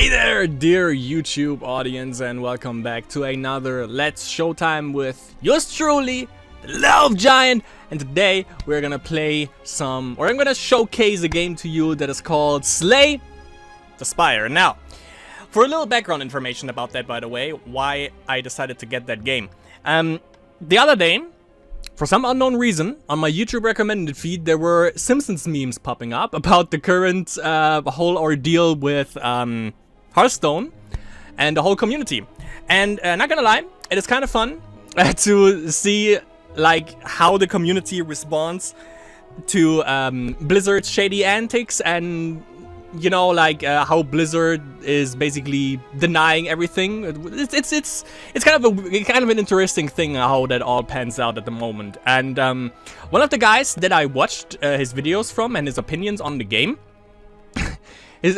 Hey there, dear YouTube audience, and welcome back to another Let's Showtime with yours truly, the Love Giant. And today we're gonna play I'm gonna showcase a game to you that is called Slay the Spire. Now, for a little background information about that, by the way, why I decided to get that game. The other day, for some unknown reason, on my YouTube recommended feed, there were Simpsons memes popping up about the current whole ordeal with Hearthstone and the whole community. And not gonna lie, it is kind of fun to see like how the community responds to Blizzard's shady antics, and you know, like how Blizzard is basically denying everything. It's kind of an interesting thing how that all pans out at the moment. And one of the guys that I watched his videos from and his opinions on the game,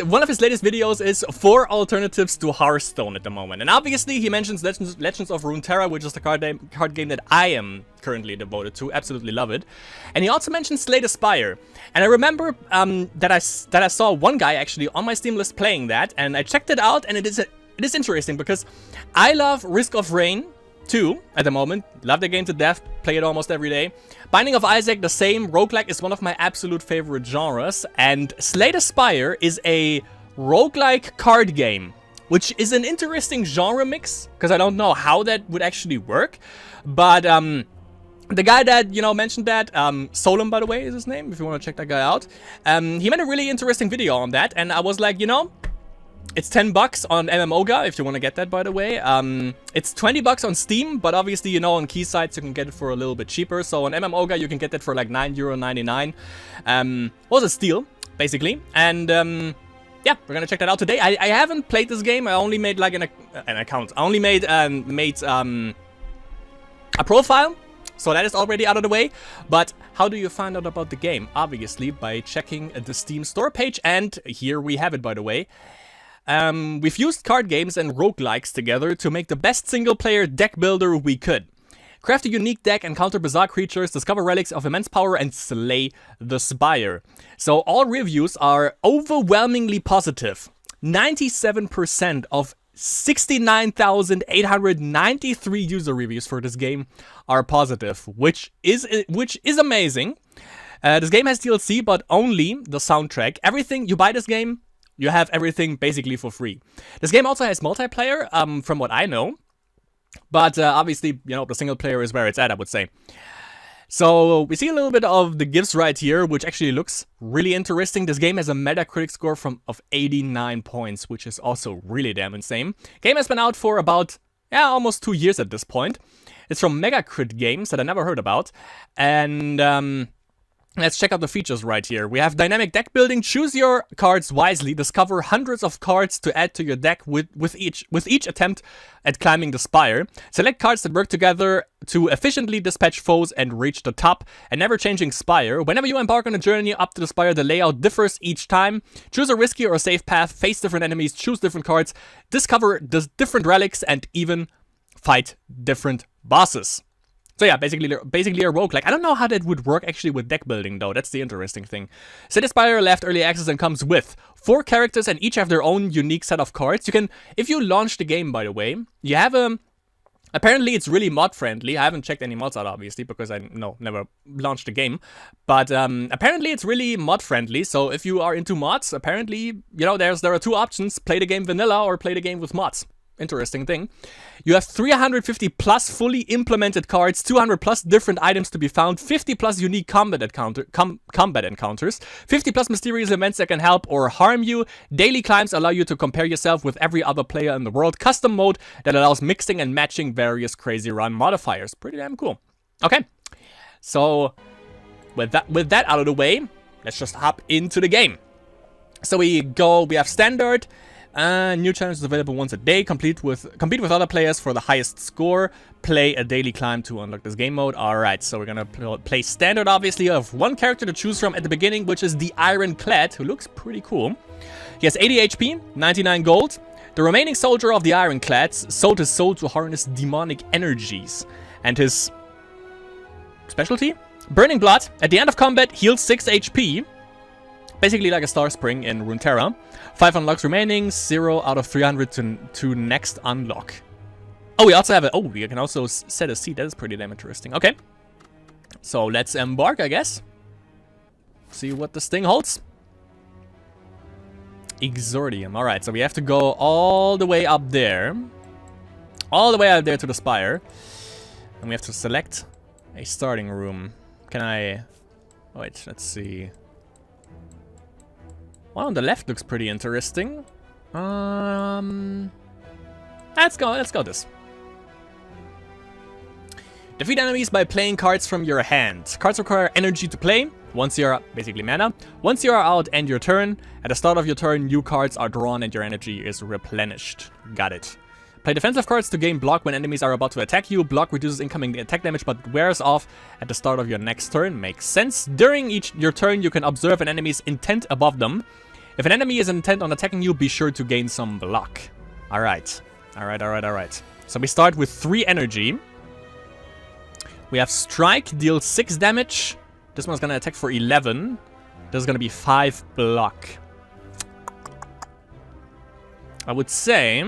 one of his latest videos is 4 alternatives to Hearthstone at the moment. And obviously he mentions Legends of Runeterra, which is the card game that I am currently devoted to. Absolutely love it. And he also mentioned Slay the Spire. And I remember that I saw one guy actually on my Steam list playing that, and I checked it out, and it is interesting because I love Risk of Rain 2 at the moment. Love the game to death, play it almost every day. Binding of Isaac, the same. Roguelike is one of my absolute favorite genres, and Slay the Spire is a roguelike card game, which is an interesting genre mix, because I don't know how that would actually work. But the guy that, you know, mentioned that, Solom, by the way, is his name, if you want to check that guy out, he made a really interesting video on that, and I was like, you know, it's $10 on MMOga, if you want to get that, by the way. It's $20 on Steam, but obviously, you know, on key sites you can get it for a little bit cheaper. So on MMOga you can get that for like €9.99. Was a steal, basically. And yeah, we're gonna check that out today. I haven't played this game. I only made like an account. I only made a profile. So that is already out of the way. But how do you find out about the game? Obviously by checking the Steam store page, and here we have it, by the way. We've used card games and roguelikes together to make the best single-player deck builder we could. Craft a unique deck, encounter bizarre creatures, discover relics of immense power, and slay the Spire. So all reviews are overwhelmingly positive. 97% of 69,893 user reviews for this game are positive, which is amazing. This game has DLC, but only the soundtrack. Everything you buy this game, you have everything basically for free. This game also has multiplayer, from what I know. But obviously, you know, the single player is where it's at, I would say. So we see a little bit of the gifts right here, which actually looks really interesting. This game has a Metacritic score of 89 points, which is also really damn insane. Game has been out for about, almost 2 years at this point. It's from Megacrit Games that I never heard about. And let's check out the features right here. We have dynamic deck building. Choose your cards wisely. Discover hundreds of cards to add to your deck with each attempt at climbing the spire. Select cards that work together to efficiently dispatch foes and reach the top. A never-changing spire. Whenever you embark on a journey up to the spire, the layout differs each time. Choose a risky or a safe path. Face different enemies. Choose different cards. Discover different relics, and even fight different bosses. So yeah, basically a roguelike. I don't know how that would work actually with deck building, though. That's the interesting thing. Slay the Spire left early access and comes with 4 characters, and each have their own unique set of cards. You can, if you launch the game, by the way, you have apparently it's really mod friendly. I haven't checked any mods out, obviously, because I never launched the game. But apparently it's really mod friendly. So if you are into mods, apparently, you know, there are 2 options: play the game vanilla or play the game with mods. Interesting thing. You have 350 plus fully implemented cards, 200 plus different items to be found, 50 plus unique combat encounters, 50 plus mysterious events that can help or harm you. Daily climbs allow you to compare yourself with every other player in the world. Custom mode that allows mixing and matching various crazy run modifiers. Pretty damn cool. Okay, so with that out of the way, let's just hop into the game. So we have standard. New challenges available once a day. Compete with other players for the highest score. Play a daily climb to unlock this game mode. Alright, so we're gonna play standard, obviously. I have 1 character to choose from at the beginning, which is the Ironclad, who looks pretty cool. He has 80 HP, 99 gold. The remaining soldier of the Ironclads sold his soul to harness demonic energies. And his specialty? Burning Blood. At the end of combat, heals 6 HP. Basically like a Star Spring in Runeterra. 5 unlocks remaining, 0 out of 300 to next unlock. Oh, we also have a... Oh, we can also set a seed. That is pretty damn interesting. Okay. So let's embark, I guess. See what this thing holds. Exordium. Alright, so we have to go all the way up there. All the way out there to the Spire. And we have to select a starting room. Can I... Wait, let's see. One on the left looks pretty interesting. Let's go this. Defeat enemies by playing cards from your hand. Cards require energy to play. Once you're basically mana. Once you are out, end your turn. At the start of your turn, new cards are drawn and your energy is replenished. Got it. Play defensive cards to gain block when enemies are about to attack you. Block reduces incoming attack damage but wears off at the start of your next turn. Makes sense. During your turn, you can observe an enemy's intent above them. If an enemy is intent on attacking you, be sure to gain some block. Alright. Alright. So we start with 3 energy. We have Strike, deals 6 damage. This one's gonna attack for 11. This is gonna be 5 block. I would say...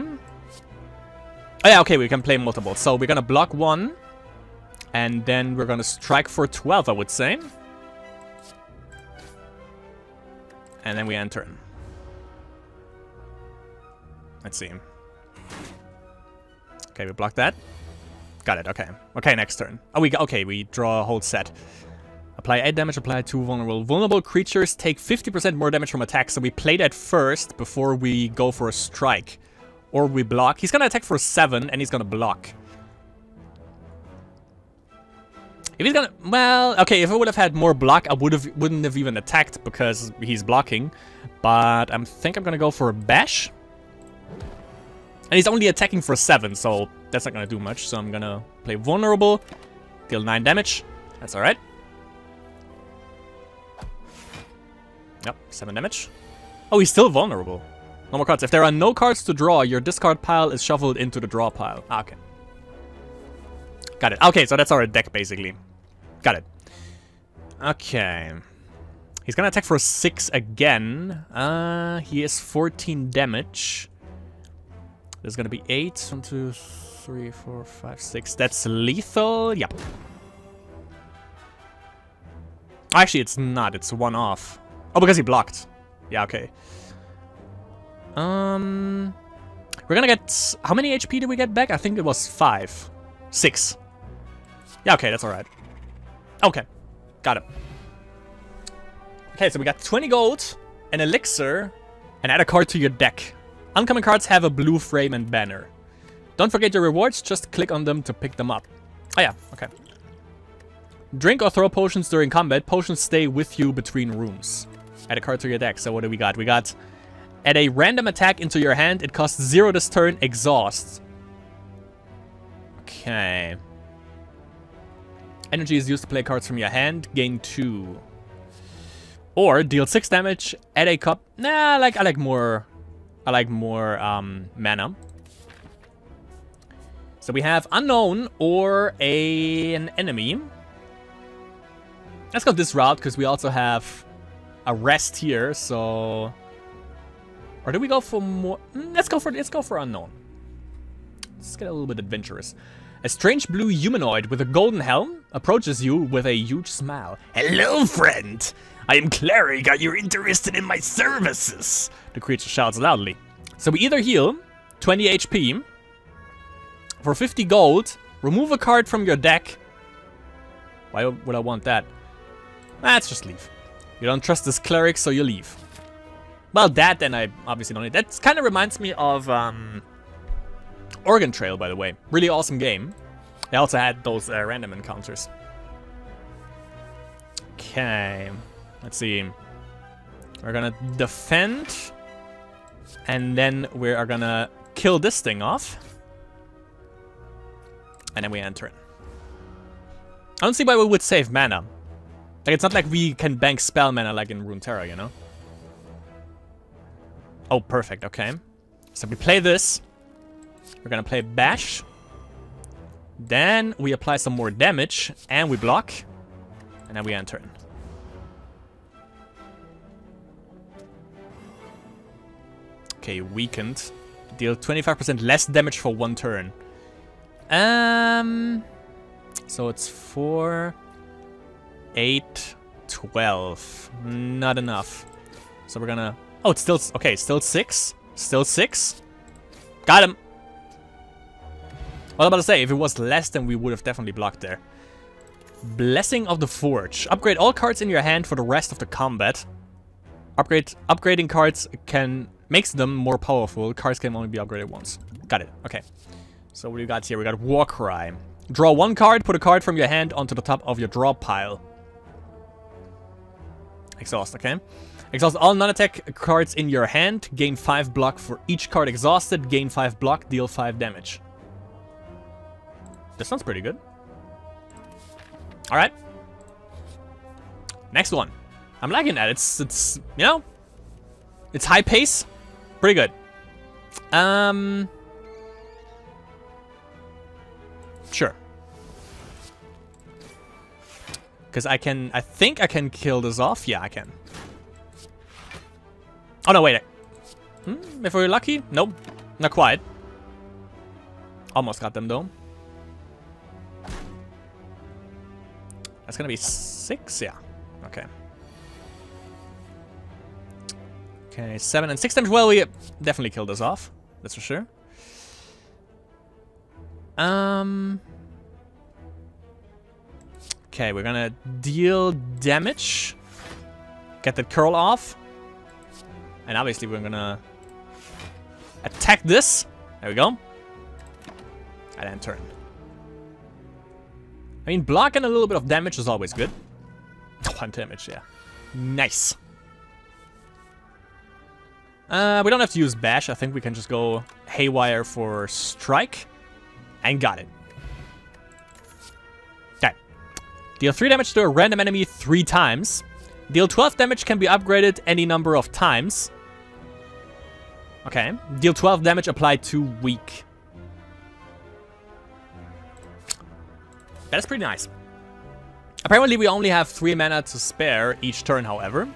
Oh yeah, okay, we can play multiple. So we're gonna block 1. And then we're gonna strike for 12, I would say. And then we end turn. Let's see. Okay, we block that. Got it, okay. Okay, next turn. Oh, we draw a whole set. Apply 8 damage, apply 2 vulnerable. Vulnerable creatures take 50% more damage from attacks, so we play that first before we go for a strike. Or we block. He's gonna attack for 7, and he's gonna block. If he's gonna... Well, okay, if I would have had more block, I wouldn't have even attacked because he's blocking. But I think I'm gonna go for a bash. And he's only attacking for 7, so that's not gonna do much. So I'm gonna play vulnerable. Deal 9 damage. That's alright. Yep, 7 damage. Oh, he's still vulnerable. No more cards. If there are no cards to draw, your discard pile is shuffled into the draw pile. Ah, okay. Got it. Okay, so that's our deck, basically. Got it. Okay. He's gonna attack for 6 again. He is 14 damage. There's gonna be 8. 1, 2, 3, 4, 5, 6. That's lethal. Yep. Actually, it's not. It's 1 off. Oh, because he blocked. Yeah, okay. We're gonna get... How many HP did we get back? I think it was 5. 6. Yeah, okay, that's alright. Okay. Got it. Okay, so we got 20 gold, an elixir, and add a card to your deck. Uncommon cards have a blue frame and banner. Don't forget your rewards, just click on them to pick them up. Oh yeah, okay. Drink or throw potions during combat. Potions stay with you between rooms. Add a card to your deck. So what do we got? We got... Add a random attack into your hand. It costs 0 this turn. Exhaust. Okay. Energy is used to play cards from your hand. Gain 2. Or deal 6 damage. Add a cup. Nah, I like more mana. So we have unknown or an enemy. Let's go this route because we also have a rest here. So, or do we go for more? Let's go for unknown. Let's get a little bit adventurous. A strange blue humanoid with a golden helm approaches you with a huge smile. Hello, friend. I am Cleric. Are you interested in my services? The creature shouts loudly. So we either heal 20 HP for 50 gold, remove a card from your deck. Why would I want that? Let's just leave. You don't trust this cleric, so you leave. Well, that then I obviously don't need. That kind of reminds me of Oregon Trail, by the way. Really awesome game. They also had those random encounters. Okay. Let's see. We're gonna defend. And then we are gonna kill this thing off. And then we enter it. I don't see why we would save mana. Like, it's not like we can bank spell mana like in Runeterra, you know? Oh, perfect, okay. So we play this. We're gonna play Bash. Then we apply some more damage. And we block. And then we enter. Okay, weakened. Deal 25% less damage for 1 turn. So it's 4, 8, 12. Not enough. So we're gonna... Oh, it's still... Okay, still 6. Still 6. Got him. What I was about to say, if it was less, then we would have definitely blocked there. Blessing of the Forge. Upgrade all cards in your hand for the rest of the combat. Upgrading cards makes them more powerful. Cards can only be upgraded once. Got it. Okay. So what do you got here? We got War Cry. Draw 1 card, put a card from your hand onto the top of your draw pile. Exhaust, okay. Exhaust all non-attack cards in your hand. Gain 5 block for each card exhausted. Gain 5 block, deal 5 damage. This sounds pretty good. Alright. Next one. I'm liking that. It's you know, it's high pace. Pretty good. Sure. Because I think I can kill this off. Yeah, I can. Oh, no, wait. If we're lucky? Nope. Not quite. Almost got them, though. That's gonna be 6? Yeah. Okay. Okay, 7 and 6 damage. Well, we definitely killed this off. That's for sure. Okay, we're gonna deal damage. Get that curl off. And obviously we're gonna attack this. There we go. And then turn. I mean, blocking a little bit of damage is always good. 1 damage, yeah. Nice. We don't have to use bash. I think we can just go haywire for strike. And got it. Okay. Deal 3 damage to a random enemy 3 times. Deal 12 damage can be upgraded any number of times. Okay. Deal 12 damage applied to weak. That's pretty nice. Apparently we only have 3 mana to spare each turn, however.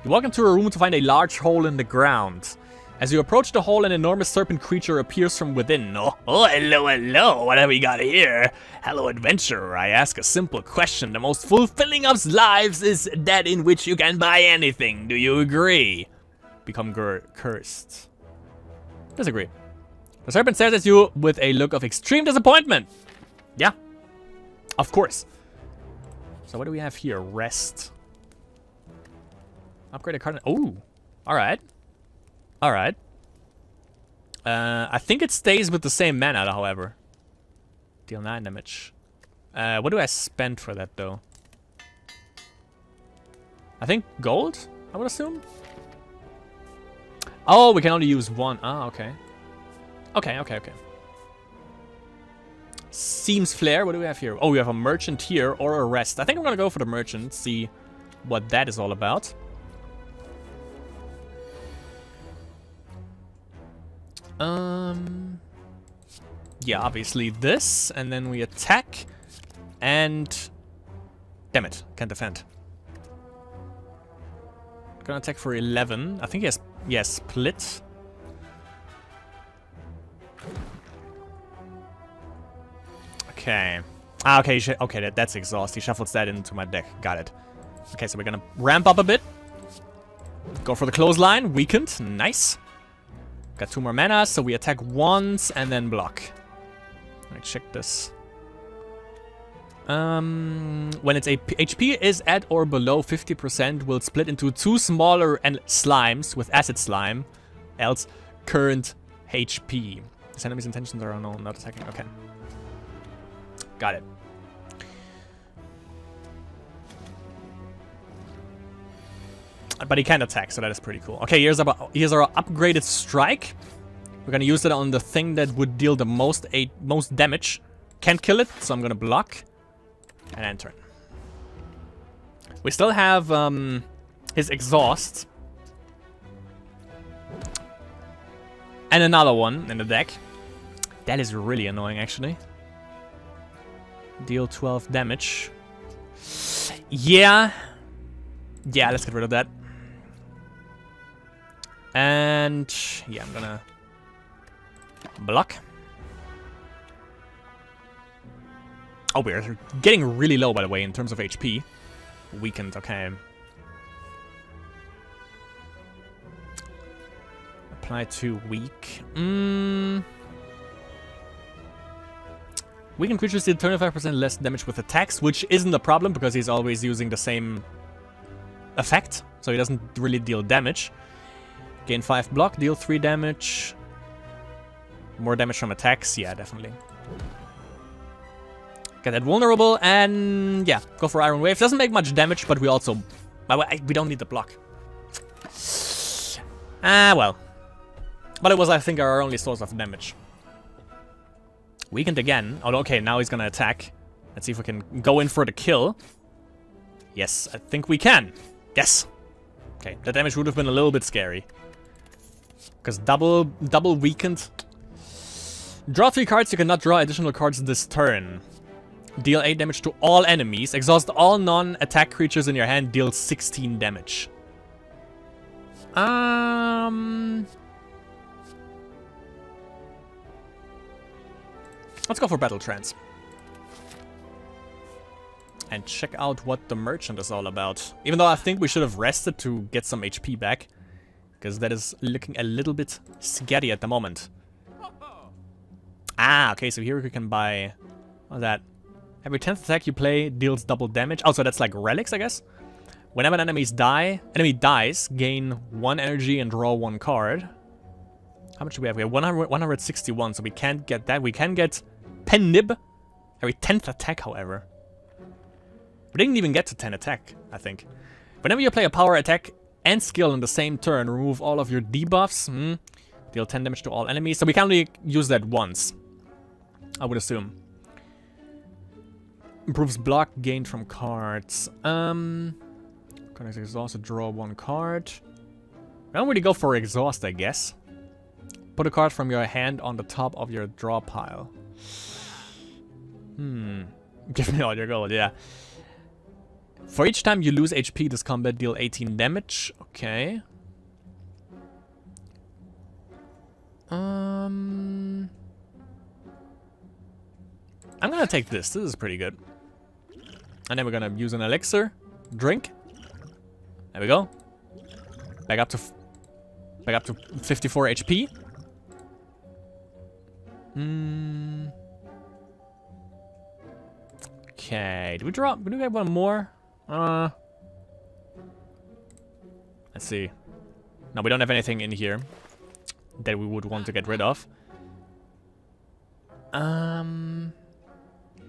You walk into a room to find a large hole in the ground. As you approach the hole, an enormous serpent creature appears from within. Oh, hello, hello, what have we got here? Hello, adventurer, I ask a simple question. The most fulfilling of lives is that in which you can buy anything. Do you agree? Become cursed. Disagree. The serpent stares at you with a look of extreme disappointment. Yeah, of course. So what do we have here? Rest. Upgrade a card. Oh, all right. All right. I think it stays with the same mana, however. Deal 9 damage. What do I spend for that, though? I think gold, I would assume. Oh, we can only use 1. Ah, okay. Okay. Seems Flare. What do we have here? Oh, we have a merchant here or a rest. I think I'm gonna go for the merchant, see what that is all about. Yeah, obviously this, and then we attack, and damn it, can't defend. Gonna attack for 11. I think he has, yes, split. Okay. Ah, okay, okay, that's exhaust. He shuffles that into my deck. Got it. Okay, so we're gonna ramp up a bit. Go for the clothesline. Weakened. Nice. Got 2 more mana, so we attack once and then block. Let me check this. When its HP is at or below 50%, will split into 2 smaller slimes with acid slime, else current HP. This enemy's intentions are unknown, not attacking. Okay. Got it. But he can attack, so that is pretty cool. Okay, here's our upgraded strike. We're gonna use it on the thing that would deal the most damage. Can't kill it, so I'm gonna block. And then turn. We still have his exhaust. And another one in the deck. That is really annoying, actually. Deal 12 damage. Yeah. Yeah, let's get rid of that. And yeah, I'm gonna block. Oh, we're getting really low, by the way, in terms of HP. Weakened, okay. Apply to weak. Weakened creatures deal 25% less damage with attacks, which isn't a problem because he's always using the same effect, so he doesn't really deal damage. Gain 5 block, deal 3 damage. More damage from attacks, yeah, definitely. Get that vulnerable, and yeah, go for Iron Wave. Doesn't make much damage, but we also... we don't need the block. Well. But it was, I think, our only source of damage. Weakened again. Oh, okay, now he's gonna attack. Let's see if we can go in for the kill. Yes, I think we can. Yes. Okay, that damage would have been a little bit scary. Because double weakened. Draw 3 cards. You cannot draw additional cards this turn. Deal 8 damage to all enemies. Exhaust all non-attack creatures in your hand. Deal 16 damage. Let's go for Battle Trance. And check out what the merchant is all about. Even though I think we should have rested to get some HP back. Because that is looking a little bit scary at the moment. Ah, okay, so here we can buy... what's that? Every 10th attack you play deals double damage. Oh, so that's like relics, I guess? Whenever an enemy dies, gain 1 energy and draw 1 card. How much do we have? We have 161, so we can't get that. We can get Pen Nib. Every 10th attack, however. We didn't even get to 10 attack, I think. Whenever you play a power attack and skill in the same turn, remove all of your debuffs. Deal 10 damage to all enemies. So we can only use that once, I would assume. Improves block gained from cards. Connect exhaust to draw 1 card. I don't really go for exhaust, I guess. Put a card from your hand on the top of your draw pile. Give me all your gold, yeah. For each time you lose HP this combat, deal 18 damage. Okay. I'm gonna take this. This is pretty good. And then we're gonna use an elixir. Drink. There we go. Back up to 54 HP. Okay. Do we get one more? Let's see. No, we don't have anything in here that we would want to get rid of. He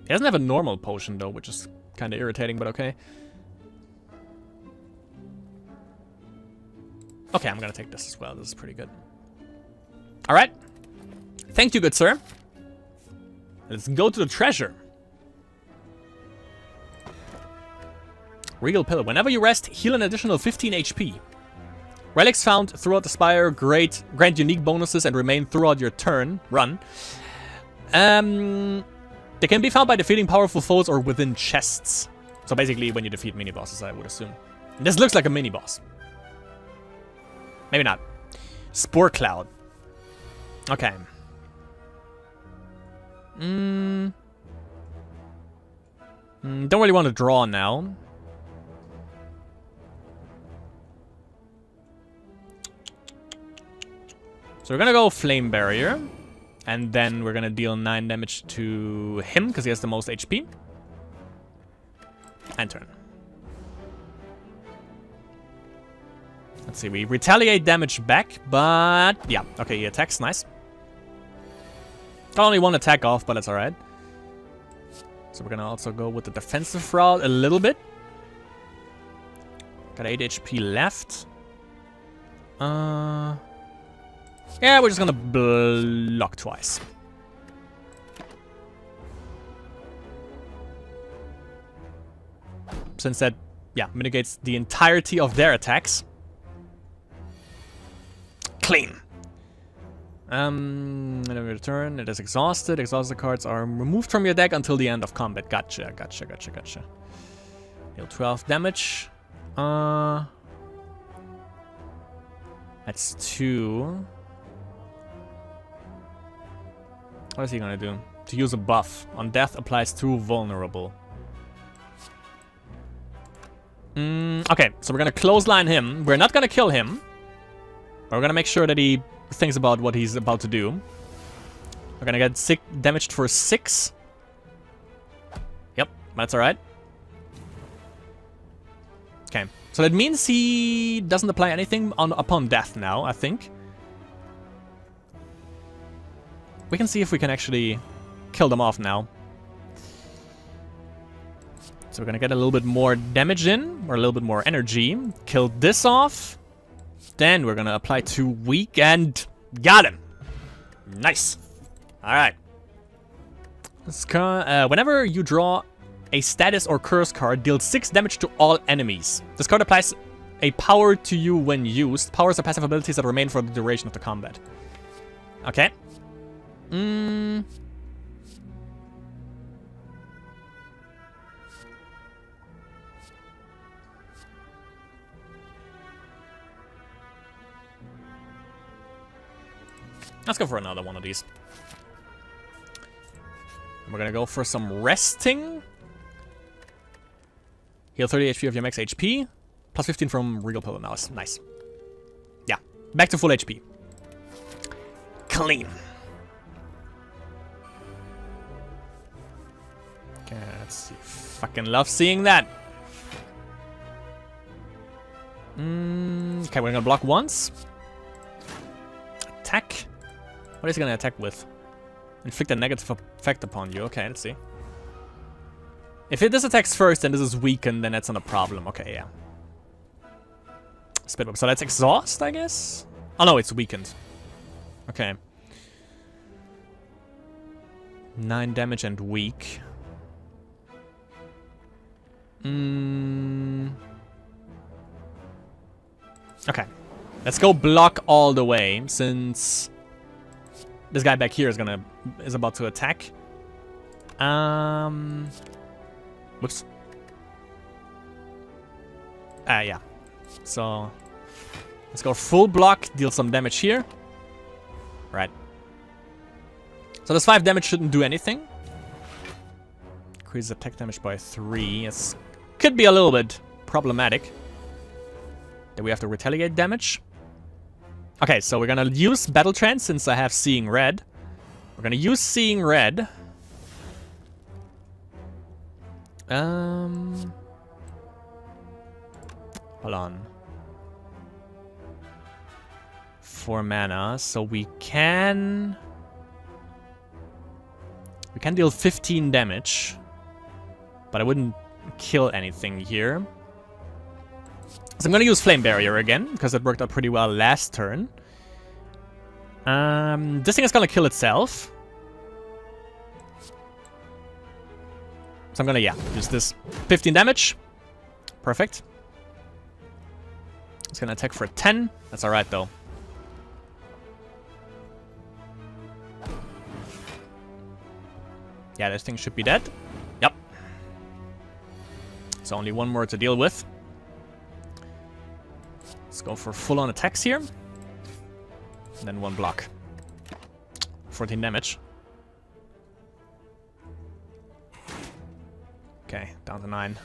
doesn't have a normal potion though, which is kind of irritating, but okay. Okay, I'm gonna take this as well. This is pretty good. Alright. Thank you, good sir. Let's go to the treasure. Regal Pill. Whenever you rest, heal an additional 15 HP. Relics found throughout the Spire grant unique bonuses and remain throughout your run. They can be found by defeating powerful foes or within chests. So basically when you defeat mini-bosses, I would assume. This looks like a mini-boss. Maybe not. Spore Cloud. Okay. Don't really want to draw now. So we're gonna go Flame Barrier. And then we're gonna deal 9 damage to him, because he has the most HP. And turn. Let's see, we retaliate damage back, but... yeah, okay, he attacks, nice. Got only 1 attack off, but that's alright. So we're gonna also go with the defensive route a little bit. Got 8 HP left. Yeah, we're just gonna block twice. Since that, yeah, mitigates the entirety of their attacks. Clean. And then we return. It is exhausted. Exhausted cards are removed from your deck until the end of combat. Gotcha, gotcha, gotcha, gotcha. Deal 12 damage. That's 2. What is he gonna do? To use a buff. On death applies 2 vulnerable. Okay, so we're gonna clothesline him. We're not gonna kill him. We're gonna make sure that he thinks about what he's about to do. We're gonna get damaged for 6. Yep, that's alright. Okay, so that means he doesn't apply anything upon death now, I think. We can see if we can actually kill them off now. So we're gonna get a little bit more damage in, or a little bit more energy. Kill this off. Then we're gonna apply 2 weak and got him. Nice. Alright. Whenever you draw a status or curse card, deals 6 damage to all enemies. This card applies a power to you when used. Powers are passive abilities that remain for the duration of the combat. Okay. Let's go for another one of these. We're gonna go for some resting. Heal 30 HP of your max HP. Plus 15 from Regal Puddle now. Nice. Yeah. Back to full HP. Clean. Okay, let's see. Fucking love seeing that. Okay, we're gonna block once. Attack. What is he gonna attack with? Inflict a negative effect upon you. Okay, let's see. If this attacks first and this is weakened, then that's not a problem. Okay, yeah. Spit up. So that's exhaust, I guess? Oh no, it's weakened. Okay. 9 damage and weak. Okay. Let's go block all the way, since this guy back here is about to attack. Whoops. Yeah. So let's go full block, deal some damage here. Right. So this 5 damage shouldn't do anything. Increase attack damage by 3. It could be a little bit problematic that we have to retaliate damage. Okay, so we're gonna use Battle Trance since I have Seeing Red. We're gonna use Seeing Red. Hold on. 4 mana, so we can deal 15 damage, but I wouldn't kill anything here. So I'm gonna use Flame Barrier again, because it worked out pretty well last turn. This thing is gonna kill itself. So I'm gonna, use this 15 damage. Perfect. It's gonna attack for 10. That's alright though. Yeah, this thing should be dead. Yep. So only 1 more to deal with. Let's go for full-on attacks here. And then 1 block. 14 damage. Okay, down to 9.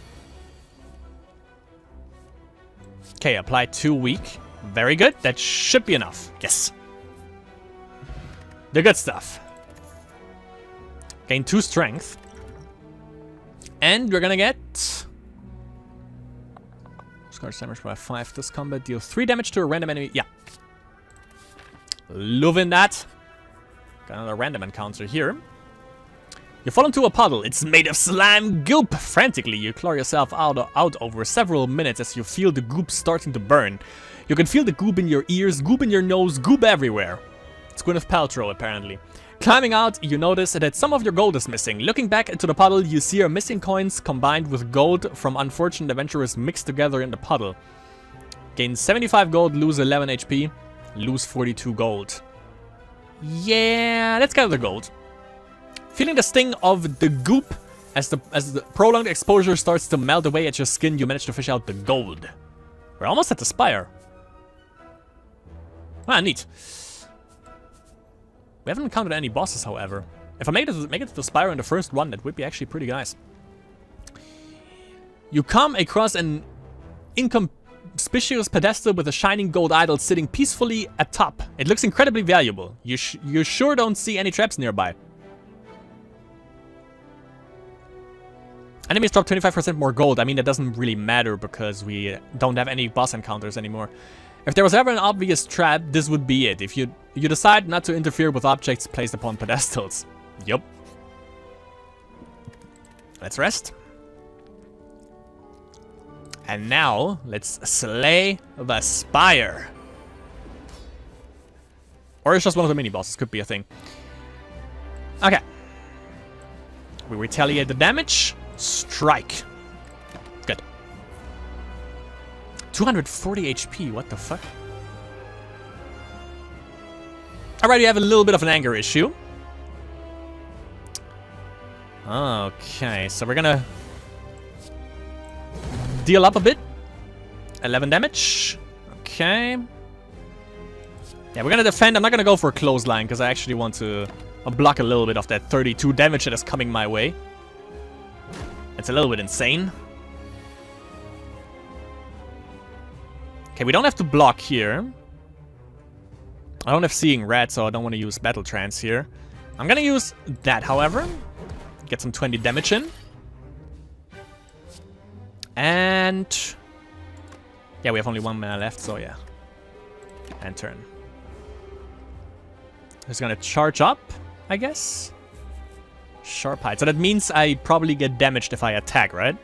Okay, apply 2 weak. Very good. That should be enough. Yes. The good stuff. Gain 2 strength. And we're gonna get... Scarce damage by 5 this combat. Deal 3 damage to a random enemy. Yeah. Loving that. Got another random encounter here. You fall into a puddle. It's made of slime goop. Frantically, you claw yourself out over several minutes as you feel the goop starting to burn. You can feel the goop in your ears, goop in your nose, goop everywhere. It's Gwyneth Paltrow, apparently. Climbing out, you notice that some of your gold is missing. Looking back into the puddle, you see your missing coins combined with gold from unfortunate adventurers mixed together in the puddle. Gain 75 gold, lose 11 HP, lose 42 gold. Yeah, let's gather the gold. Feeling the sting of the goop as the prolonged exposure starts to melt away at your skin, you manage to fish out the gold. We're almost at the Spire. Ah, neat. We haven't encountered any bosses, however. If I make it to the Spire in the first one, that would be actually pretty nice. You come across an inconspicuous pedestal with a shining gold idol sitting peacefully atop. It looks incredibly valuable. You sure don't see any traps nearby. Enemies drop 25% more gold. I mean, that doesn't really matter because we don't have any boss encounters anymore. If there was ever an obvious trap, this would be it. If you decide not to interfere with objects placed upon pedestals. Yup. Let's rest. And now, let's slay the Spire. Or it's just one of the mini-bosses, could be a thing. Okay. We retaliate the damage. Strike. Good. 240 HP, what the fuck? Alright, we have a little bit of an anger issue. Okay, so we're gonna deal up a bit. 11 damage. Okay. Yeah, we're gonna defend. I'm not gonna go for a clothesline because I actually want to block a little bit of that 32 damage that is coming my way. It's a little bit insane. Okay, we don't have to block here. I don't have Seeing Red, so I don't want to use Battle Trance here. I'm gonna use that, however. Get some 20 damage in. And... yeah, we have only 1 mana left, so yeah. And turn. He's gonna charge up, I guess. Sharp Hide. So that means I probably get damaged if I attack, right?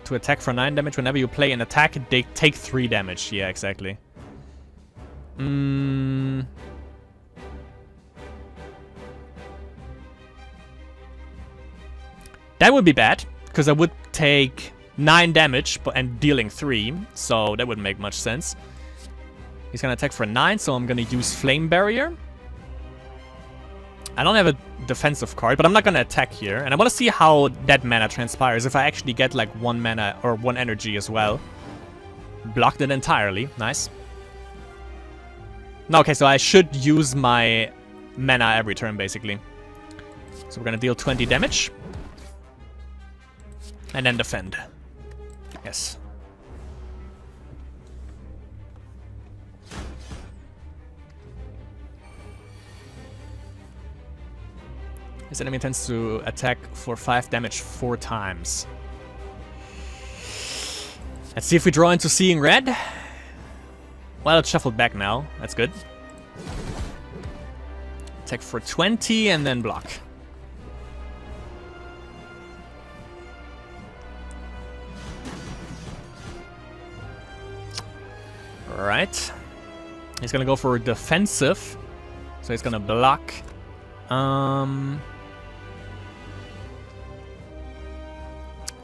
To attack for 9 damage, whenever you play an attack, they take 3 damage. Yeah, exactly. That would be bad, because I would take 9 damage and dealing 3, so that wouldn't make much sense. He's gonna attack for 9, so I'm gonna use Flame Barrier. I don't have a defensive card, but I'm not gonna attack here. And I wanna see how that mana transpires, if I actually get like 1 mana or 1 energy as well. Blocked it entirely, nice. No, okay, so I should use my mana every turn, basically. So we're gonna deal 20 damage. And then defend. Yes. This enemy tends to attack for 5 damage 4 times. Let's see if we draw into Seeing Red. Well, it's shuffled back now. That's good. Attack for 20 and then block. Alright. He's gonna go for defensive. So he's gonna block.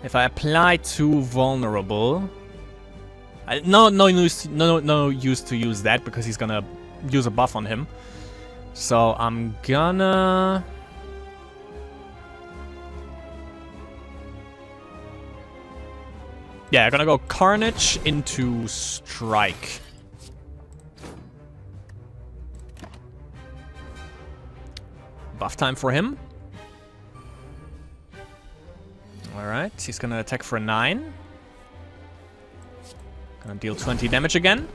If I apply to vulnerable, no use to use that because he's gonna use a buff on him. So I'm gonna I'm gonna go Carnage into Strike. Buff time for him. Alright, he's gonna attack for 9. Gonna deal 20 damage again.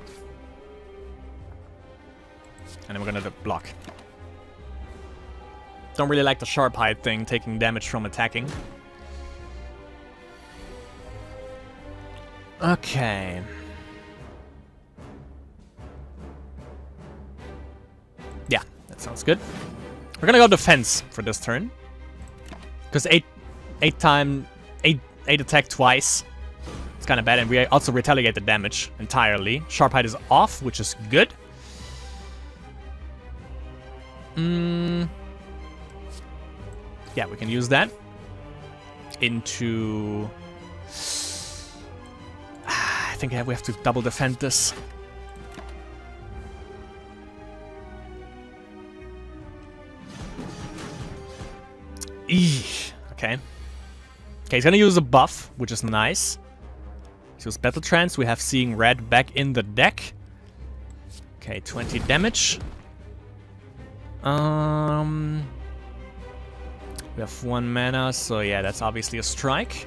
And then we're gonna block. Don't really like the Sharp Hide thing, taking damage from attacking. Okay. Yeah, that sounds good. We're gonna go defense for this turn. Because 8 attack twice. It's kind of bad, and we also retaliate the damage entirely. Sharp Hide is off, which is good. Yeah, we can use that into... I think we have to double defend this. Eesh. Okay. Okay, he's gonna use a buff, which is nice. He's used Battle Trance. We have Seeing Red back in the deck. Okay, 20 damage. We have 1 mana, so yeah, that's obviously a strike.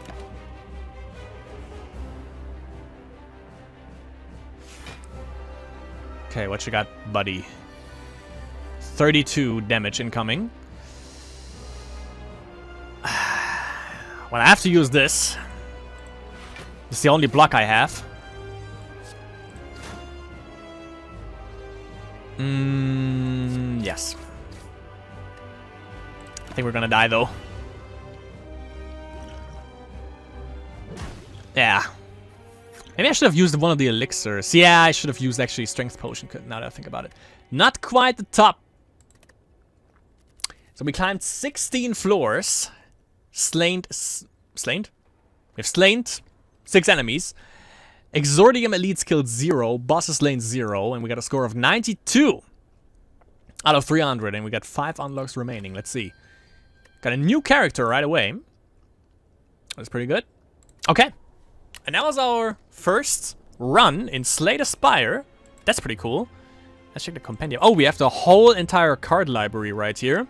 Okay, what you got, buddy? 32 damage incoming. Well, I have to use this. It's the only block I have. Yes. I think we're gonna die, though. Yeah. Maybe I should have used one of the elixirs. Yeah, I should have used actually Strength Potion, now that I think about it. Not quite the top. So we climbed 16 floors. Slain? We've slain 6 enemies. Exordium elites killed 0. Bosses slain 0. And we got a score of 92 out of 300. And we got 5 unlocks remaining. Let's see. Got a new character right away. That's pretty good. Okay. And that was our first run in Slay the Spire. That's pretty cool. Let's check the compendium. Oh, we have the whole entire card library right here.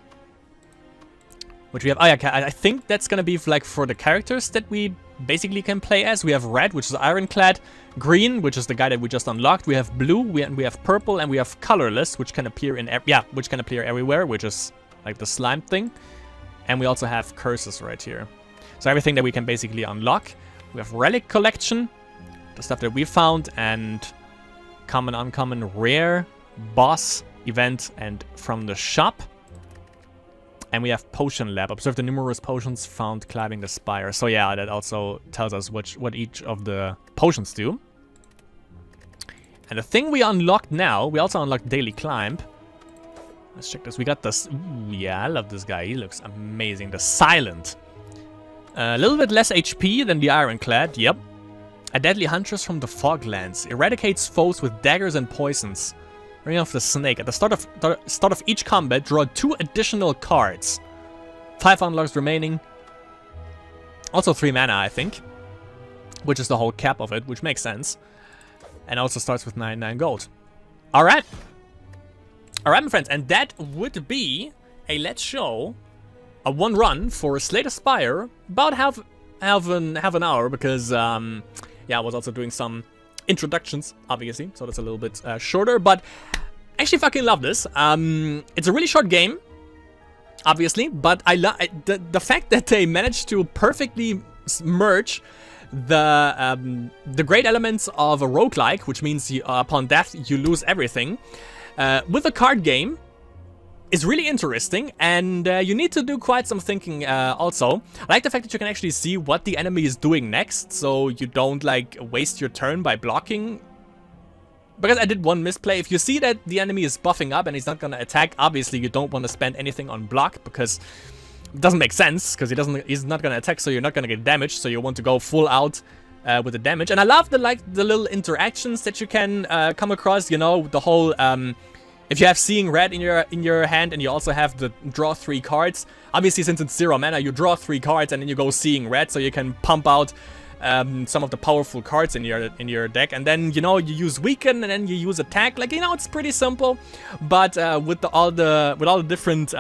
Which we have. Oh yeah, I think that's gonna be like for the characters that we basically can play as. We have red, which is ironclad. Green, which is the guy that we just unlocked. We have blue, we have purple, and we have colorless, which can appear in which can appear everywhere, which is like the slime thing. And we also have curses right here. So everything that we can basically unlock. We have relic collection, the stuff that we found, and common, uncommon, rare, boss, event, and from the shop. And we have potion lab. Observe the numerous potions found climbing the spire. So yeah, that also tells us what each of the potions do. And the thing we unlocked now, we also unlocked daily climb. Let's check this. We got this. Ooh, yeah, I love this guy. He looks amazing. The Silent. A little bit less HP than the Ironclad. Yep. A deadly huntress from the Foglands. Eradicates foes with daggers and poisons. Ring of the Snake. At the start of each combat, draw 2 additional cards. 5 unlocks remaining. Also 3 mana, I think. Which is the whole cap of it, which makes sense. And also starts with 99 gold. Alright. Alright, my friends. And that would be a Let's Show. A 1 run for Slay the Spire. About half an hour, because yeah, I was also doing some introductions, obviously, so that's a little bit shorter, but I actually fucking love this. It's a really short game, obviously, but I love the fact that they managed to perfectly merge the great elements of a roguelike, which means upon death you lose everything, with a card game. Is really interesting, and you need to do quite some thinking also. I like the fact that you can actually see what the enemy is doing next, so you don't like waste your turn by blocking. Because I did one misplay. If you see that the enemy is buffing up and he's not gonna attack, obviously you don't want to spend anything on block, because it doesn't make sense, because he's not gonna attack, so you're not gonna get damaged, so you want to go full out with the damage. And I love the little interactions that you can come across, you know, the whole if you have Seeing Red in your hand and you also have the draw 3 cards, obviously since it's 0 mana, you draw 3 cards and then you go Seeing Red, so you can pump out some of the powerful cards in your deck, and then, you know, you use Weaken and then you use Attack. Like, you know, it's pretty simple, but with all the different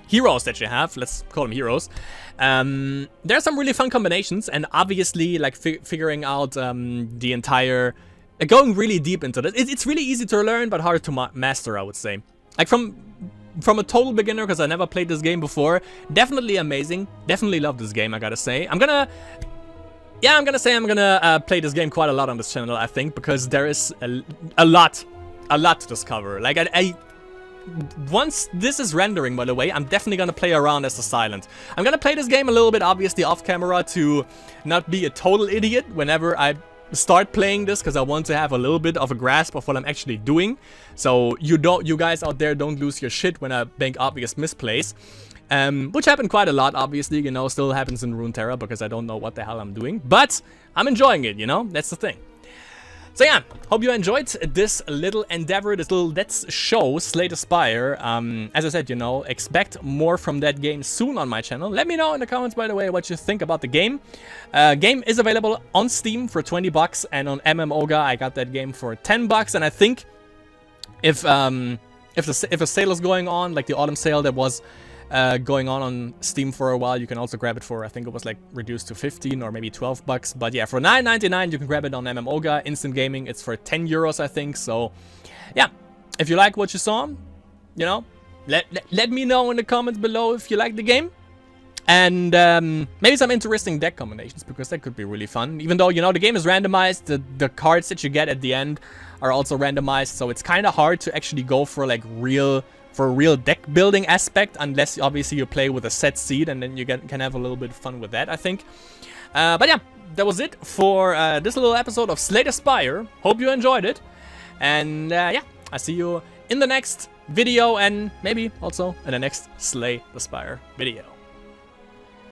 heroes that you have, let's call them heroes, there are some really fun combinations, and obviously like figuring out the entire. Going really deep into this. It's really easy to learn, but hard to master, I would say. Like from a total beginner, because I never played this game before. Definitely amazing. Definitely love this game, I gotta say. I'm gonna play this game quite a lot on this channel, I think, because there is a lot to discover. Like, once this is rendering, by the way, I'm definitely gonna play around as the Silent. I'm gonna play this game a little bit, obviously, off camera, to not be a total idiot whenever I start playing this, because I want to have a little bit of a grasp of what I'm actually doing, so you guys out there don't lose your shit when I make obvious misplays, which happened quite a lot, obviously, you know, still happens in Runeterra, because I don't know what the hell I'm doing, but I'm enjoying it, you know, that's the thing. So yeah, hope you enjoyed this little endeavor, this little Let's Show Slay the Spire. As I said, you know, expect more from that game soon on my channel. Let me know in the comments, by the way, what you think about the game. Game is available on Steam for 20 bucks, and on MMOGA I got that game for 10 bucks, and I think if a sale is going on, like the autumn sale that was going on Steam for a while, you can also grab it for, I think it was like reduced to 15 or maybe 12 bucks. But yeah, for $9.99 you can grab it on MMOGA. Instant Gaming, it's for 10 euros, I think. So yeah, if you like what you saw, you know, let me know in the comments below if you like the game. And maybe some interesting deck combinations, because that could be really fun. Even though, you know, the game is randomized, the cards that you get at the end are also randomized, so it's kind of hard to actually go for like a real deck building aspect, unless obviously you play with a set seed, and then you can have a little bit of fun with that, I think. But yeah, that was it for this little episode of Slay the Spire. Hope you enjoyed it, and yeah, I see you in the next video, and maybe also in the next Slay the Spire video.